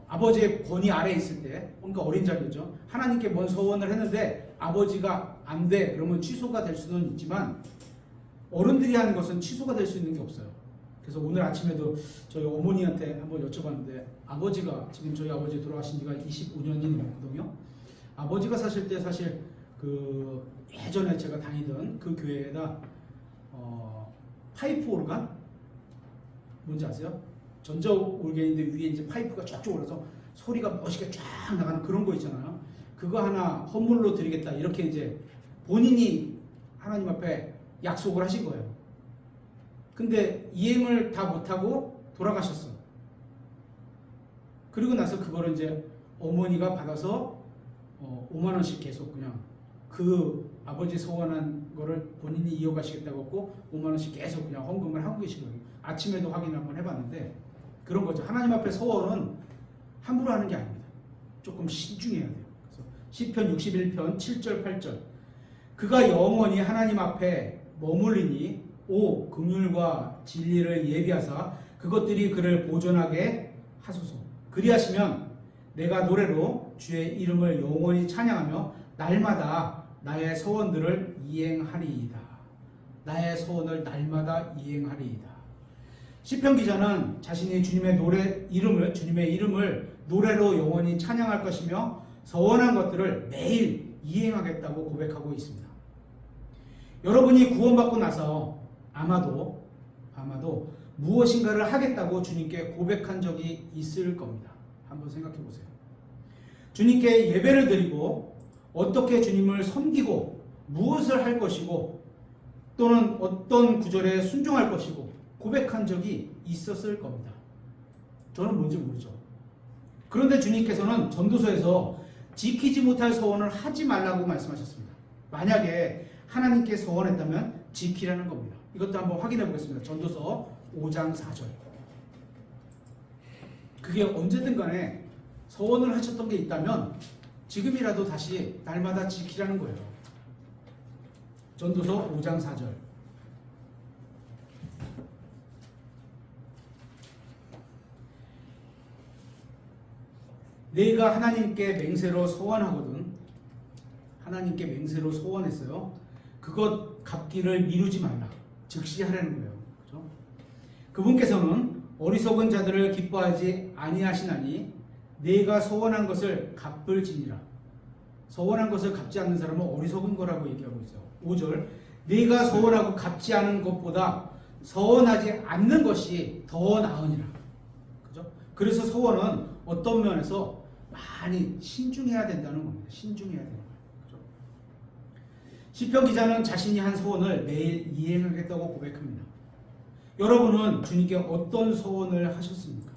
아버지의 권위 아래에 있을 때, 그러니까 어린 자녀죠. 하나님께 뭔 서원을 했는데 아버지가 안 돼, 그러면 취소가 될 수는 있지만 어른들이 하는 것은 취소가 될 수 있는 게 없어요. 그래서 오늘 아침에도 저희 어머니한테 한번 여쭤봤는데, 아버지가 지금 저희 아버지 돌아가신 지가 25년이 넘거든요. 아버지가 사실 그 예전에 제가 다니던 그 교회에다 파이프 오르간 뭔지 아세요? 전자 올겐인데 위에 이제 파이프가 쫙쫙 올라서 소리가 멋있게 쫙 나가는 그런 거 있잖아요. 그거 하나 헌물로 드리겠다, 이렇게 이제 본인이 하나님 앞에 약속을 하신 거예요. 근데 이행을 다 못하고 돌아가셨어. 그리고 나서 그거를 이제 어머니가 받아서 5만 원씩 계속 그냥 그 아버지 서원한 거를 본인이 이어가시겠다고 했고 5만 원씩 계속 그냥 헌금을 하고 계신 거예요. 아침에도 확인 한번 해봤는데 그런 거죠. 하나님 앞에 서원은 함부로 하는 게 아닙니다. 조금 신중해야 돼요. 그래서 시편 61편 7절 8절. 그가 영원히 하나님 앞에 머물리니 5. 긍휼과 진리를 예비하사 그것들이 그를 보존하게 하소서. 그리하시면 내가 노래로 주의 이름을 영원히 찬양하며 날마다 나의 소원들을 이행하리이다. 나의 소원을 날마다 이행하리이다. 시편 기자는 자신이 주님의 이름을 노래로 영원히 찬양할 것이며 서원한 것들을 매일 이행하겠다고 고백하고 있습니다. 여러분이 구원받고 나서 아마도 무엇인가를 하겠다고 주님께 고백한 적이 있을 겁니다. 한번 생각해 보세요. 주님께 예배를 드리고 어떻게 주님을 섬기고 무엇을 할 것이고 또는 어떤 구절에 순종할 것이고 고백한 적이 있었을 겁니다. 저는 뭔지 모르죠. 그런데 주님께서는 전도서에서 지키지 못할 서원을 하지 말라고 말씀하셨습니다. 만약에 하나님께 서원했다면 지키라는 겁니다. 이것도 한번 확인해 보겠습니다. 전도서 5장 4절. 그게 언제든 간에 서원을 하셨던 게 있다면 지금이라도 다시 날마다 지키라는 거예요. 전도서 5장 4절. 내가 하나님께 맹세로 서원하거든. 하나님께 맹세로 서원했어요. 그것 갚기를 미루지 말라. 즉시 하라는 거예요. 그렇죠? 그분께서는 어리석은 자들을 기뻐하지 아니하시나니 내가 서원한 것을 갚을지니라. 서원한 것을 갚지 않는 사람은 어리석은 거라고 얘기하고 있어요. 5절. 내가 서원하고 갚지 않은 것보다 서원하지 않는 것이 더 나으니라. 그죠? 그래서 서원은 어떤 면에서 많이 신중해야 된다는 겁니다. 신중해야 되는 거예요. 그죠? 시편 기자는 자신이 한 서원을 매일 이행하겠다고 고백합니다. 여러분은 주님께 어떤 서원을 하셨습니까?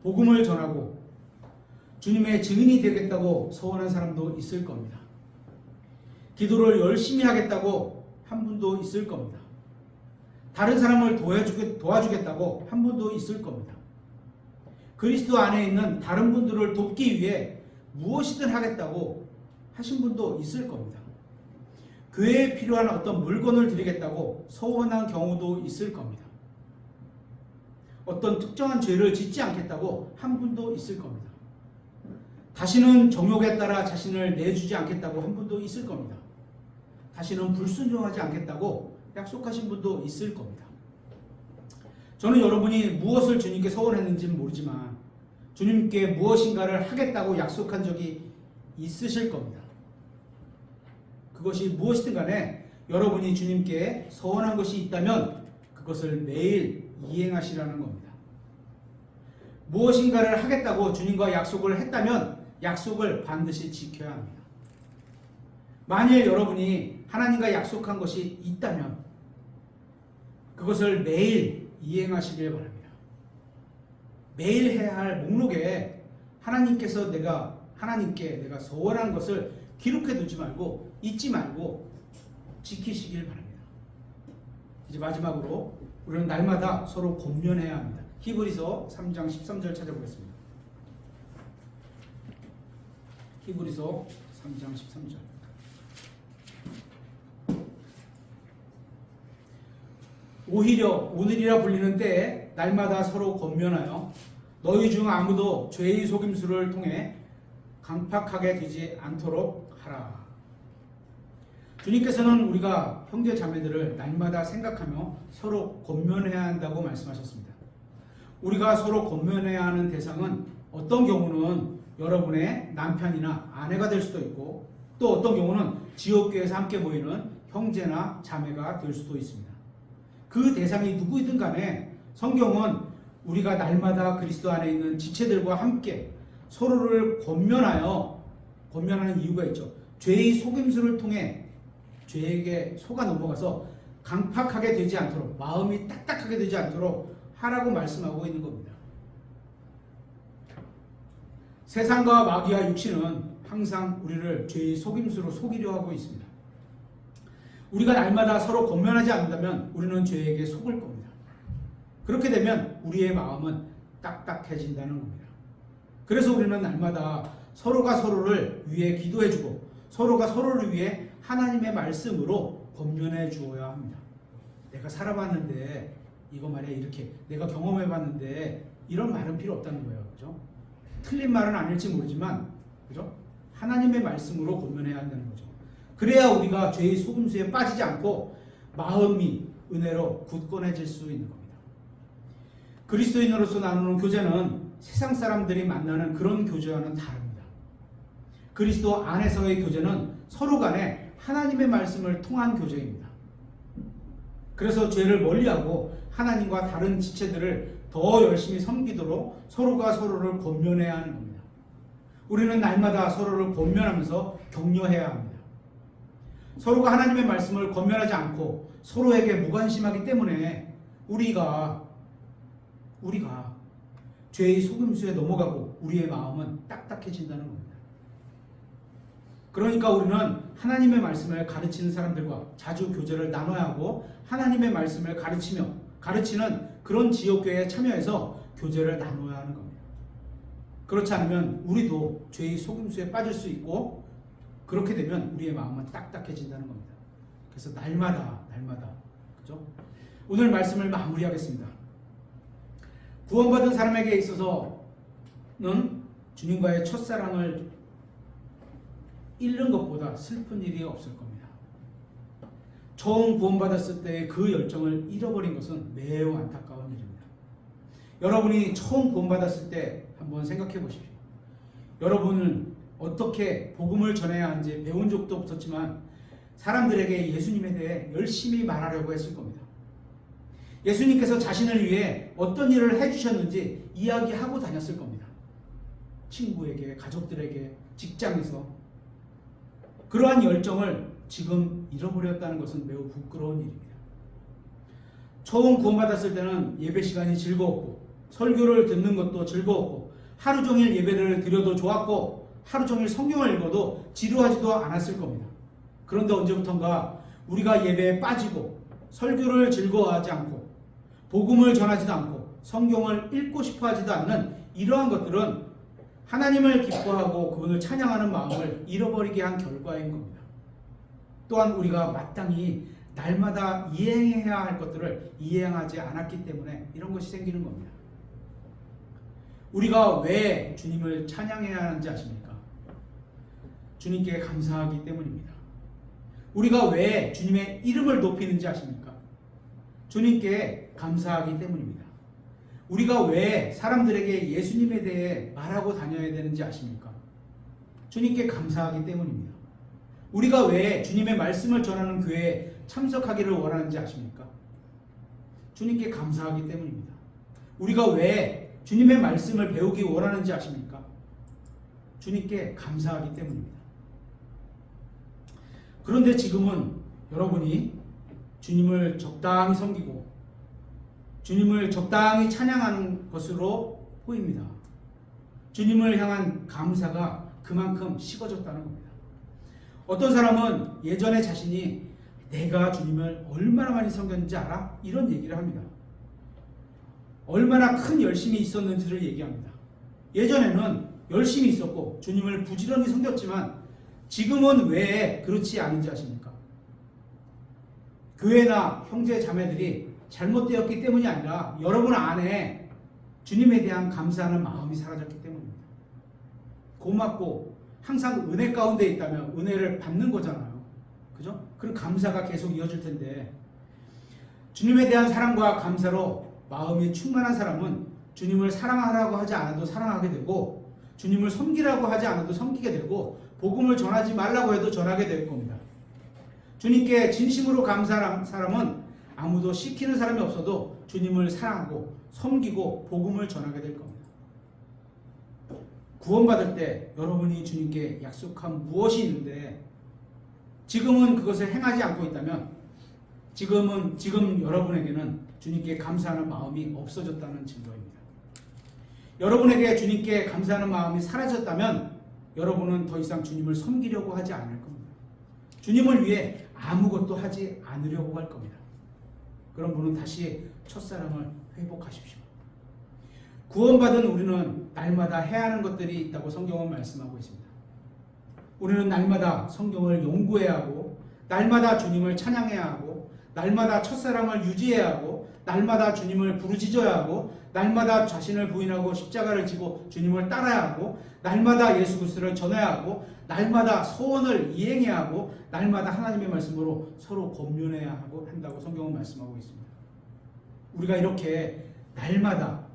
복음을 전하고 주님의 증인이 되겠다고 서원한 사람도 있을 겁니다. 기도를 열심히 하겠다고 한 분도 있을 겁니다. 다른 사람을 도와주겠다고 한 분도 있을 겁니다. 그리스도 안에 있는 다른 분들을 돕기 위해 무엇이든 하겠다고 하신 분도 있을 겁니다. 교회에 필요한 어떤 물건을 드리겠다고 서원한 경우도 있을 겁니다. 어떤 특정한 죄를 짓지 않겠다고 한 분도 있을 겁니다. 다시는 정욕에 따라 자신을 내주지 않겠다고 한 분도 있을 겁니다. 다시는 불순종하지 않겠다고 약속하신 분도 있을 겁니다. 저는 여러분이 무엇을 주님께 서원했는지는 모르지만 주님께 무엇인가를 하겠다고 약속한 적이 있으실 겁니다. 그것이 무엇이든 간에 여러분이 주님께 서원한 것이 있다면 그것을 매일 이행하시라는 겁니다. 무엇인가를 하겠다고 주님과 약속을 했다면 약속을 반드시 지켜야 합니다. 만일 여러분이 하나님과 약속한 것이 있다면 그것을 매일 이행하시길 바랍니다. 매일 해야 할 목록에 하나님께 내가 서원한 것을 기록해 두지 말고 잊지 말고 지키시길 바랍니다. 이제 마지막으로 우리는 날마다 서로 권면해야 합니다. 히브리서 3장 13절 찾아보겠습니다. 히브리서 3장 13절. 오히려 오늘이라 불리는 때에 날마다 서로 권면하여 너희 중 아무도 죄의 속임수를 통해 강팍하게 되지 않도록 하라. 주님께서는 우리가 형제 자매들을 날마다 생각하며 서로 권면해야 한다고 말씀하셨습니다. 우리가 서로 권면해야 하는 대상은 어떤 경우는 여러분의 남편이나 아내가 될 수도 있고 또 어떤 경우는 지옥교회에서 함께 모이는 형제나 자매가 될 수도 있습니다. 그 대상이 누구이든 간에 성경은 우리가 날마다 그리스도 안에 있는 지체들과 함께 서로를 권면하는 이유가 있죠. 죄의 속임수를 통해 죄에게 속아 넘어가서 강팍하게 되지 않도록 마음이 딱딱하게 되지 않도록 하라고 말씀하고 있는 겁니다. 세상과 마귀와 육신은 항상 우리를 죄의 속임수로 속이려 하고 있습니다. 우리가 날마다 서로 권면하지 않는다면 우리는 죄에게 속을 겁니다. 그렇게 되면 우리의 마음은 딱딱해진다는 겁니다. 그래서 우리는 날마다 서로가 서로를 위해 기도해주고 서로가 서로를 위해 하나님의 말씀으로 권면해 주어야 합니다. 내가 살아봤는데 이거 말이야 이렇게 내가 경험해봤는데 이런 말은 필요 없다는 거예요. 그죠? 틀린 말은 아닐지 모르지만 그죠? 하나님의 말씀으로 권면해야 한다는 거죠. 그래야 우리가 죄의 속임수에 빠지지 않고 마음이 은혜로 굳건해질 수 있는 겁니다. 그리스도인으로서 나누는 교제는 세상 사람들이 만나는 그런 교제와는 다릅니다. 그리스도 안에서의 교제는 서로 간에 하나님의 말씀을 통한 교제입니다. 그래서 죄를 멀리하고 하나님과 다른 지체들을 더 열심히 섬기도록 서로가 서로를 권면해야 하는 겁니다. 우리는 날마다 서로를 권면하면서 격려해야 합니다. 서로가 하나님의 말씀을 권면하지 않고 서로에게 무관심하기 때문에 우리가 죄의 속임수에 넘어가고 우리의 마음은 딱딱해진다는 겁니다. 그러니까 우리는 하나님의 말씀을 가르치는 사람들과 자주 교제를 나눠야 하고 하나님의 말씀을 가르치는 그런 지역교회에 참여해서 교제를 나눠야 하는 겁니다. 그렇지 않으면 우리도 죄의 속임수에 빠질 수 있고 그렇게 되면 우리의 마음은 딱딱해진다는 겁니다. 그래서 날마다 그죠? 오늘 말씀을 마무리하겠습니다. 구원받은 사람에게 있어서는 주님과의 첫사랑을 잃는 것보다 슬픈 일이 없을 겁니다. 처음 구원받았을 때의 그 열정을 잃어버린 것은 매우 안타까운 일입니다. 여러분이 처음 구원받았을 때 한번 생각해 보십시오. 여러분은 어떻게 복음을 전해야 하는지 배운 적도 없었지만 사람들에게 예수님에 대해 열심히 말하려고 했을 겁니다. 예수님께서 자신을 위해 어떤 일을 해주셨는지 이야기하고 다녔을 겁니다. 친구에게, 가족들에게, 직장에서. 그러한 열정을 지금 잃어버렸다는 것은 매우 부끄러운 일입니다. 처음 구원받았을 때는 예배 시간이 즐거웠고 설교를 듣는 것도 즐거웠고 하루 종일 예배를 드려도 좋았고 하루 종일 성경을 읽어도 지루하지도 않았을 겁니다. 그런데 언제부턴가 우리가 예배에 빠지고 설교를 즐거워하지 않고 복음을 전하지도 않고 성경을 읽고 싶어 하지도 않는 이러한 것들은 하나님을 기뻐하고 그분을 찬양하는 마음을 잃어버리게 한 결과인 겁니다. 또한 우리가 마땅히 날마다 이행해야 할 것들을 이행하지 않았기 때문에 이런 것이 생기는 겁니다. 우리가 왜 주님을 찬양해야 하는지 아십니까? 주님께 감사하기 때문입니다. 우리가 왜 주님의 이름을 높이는지 아십니까? 주님께 감사하기 때문입니다. 우리가 왜 사람들에게 예수님에 대해 말하고 다녀야 되는지 아십니까? 주님께 감사하기 때문입니다. 우리가 왜 주님의 말씀을 전하는 교회에 참석하기를 원하는지 아십니까? 주님께 감사하기 때문입니다. 우리가 왜 주님의 말씀을 배우기 원하는지 아십니까? 주님께 감사하기 때문입니다. 그런데 지금은 여러분이 주님을 적당히 섬기고 주님을 적당히 찬양하는 것으로 보입니다. 주님을 향한 감사가 그만큼 식어졌다는 겁니다. 어떤 사람은 예전에 자신이 내가 주님을 얼마나 많이 섬겼는지 알아? 이런 얘기를 합니다. 얼마나 큰 열심이 있었는지를 얘기합니다. 예전에는 열심히 있었고 주님을 부지런히 섬겼지만 지금은 왜 그렇지 않은지 아십니까? 교회나 형제 자매들이 잘못되었기 때문이 아니라 여러분 안에 주님에 대한 감사하는 마음이 사라졌기 때문입니다. 고맙고 항상 은혜 가운데 있다면 은혜를 받는 거잖아요. 그죠? 그럼 감사가 계속 이어질 텐데 주님에 대한 사랑과 감사로 마음이 충만한 사람은 주님을 사랑하라고 하지 않아도 사랑하게 되고 주님을 섬기라고 하지 않아도 섬기게 되고 복음을 전하지 말라고 해도 전하게 될 겁니다. 주님께 진심으로 감사한 사람은 아무도 시키는 사람이 없어도 주님을 사랑하고 섬기고 복음을 전하게 될 겁니다. 구원받을 때 여러분이 주님께 약속한 무엇이 있는데 지금은 그것을 행하지 않고 있다면 지금 여러분에게는 주님께 감사하는 마음이 없어졌다는 증거입니다. 여러분에게 주님께 감사하는 마음이 사라졌다면 여러분은 더 이상 주님을 섬기려고 하지 않을 겁니다. 주님을 위해 아무것도 하지 않으려고 할 겁니다. 그런 분은 다시 첫사랑을 회복하십시오. 구원받은 우리는 날마다 해야 하는 것들이 있다고 성경은 말씀하고 있습니다. 우리는 날마다 성경을 연구해야 하고 날마다 주님을 찬양해야 하고 날마다 첫사랑을 유지해야 하고 날마다 주님을 부르짖어야 하고 날마다 자신을 부인하고 십자가를 지고 주님을 따라야 하고 날마다 예수 그리스도를 전해야 하고 날마다 소원을 이행해야 하고 날마다 하나님의 말씀으로 서로 권면해야 하고 한다고 성경은 말씀하고 있습니다. 우리가 이렇게 날마다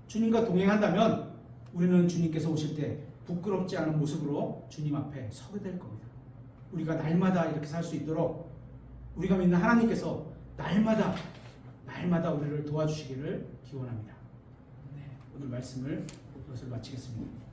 주님과 동행한다면 우리는 주님께서 오실 때 부끄럽지 않은 모습으로 주님 앞에 서게 될 겁니다. 우리가 날마다 이렇게 살 수 있도록 우리가 믿는 하나님께서 날마다 우리를 도와주시기를 기원합니다. 네, 오늘 말씀을 이것을 마치겠습니다.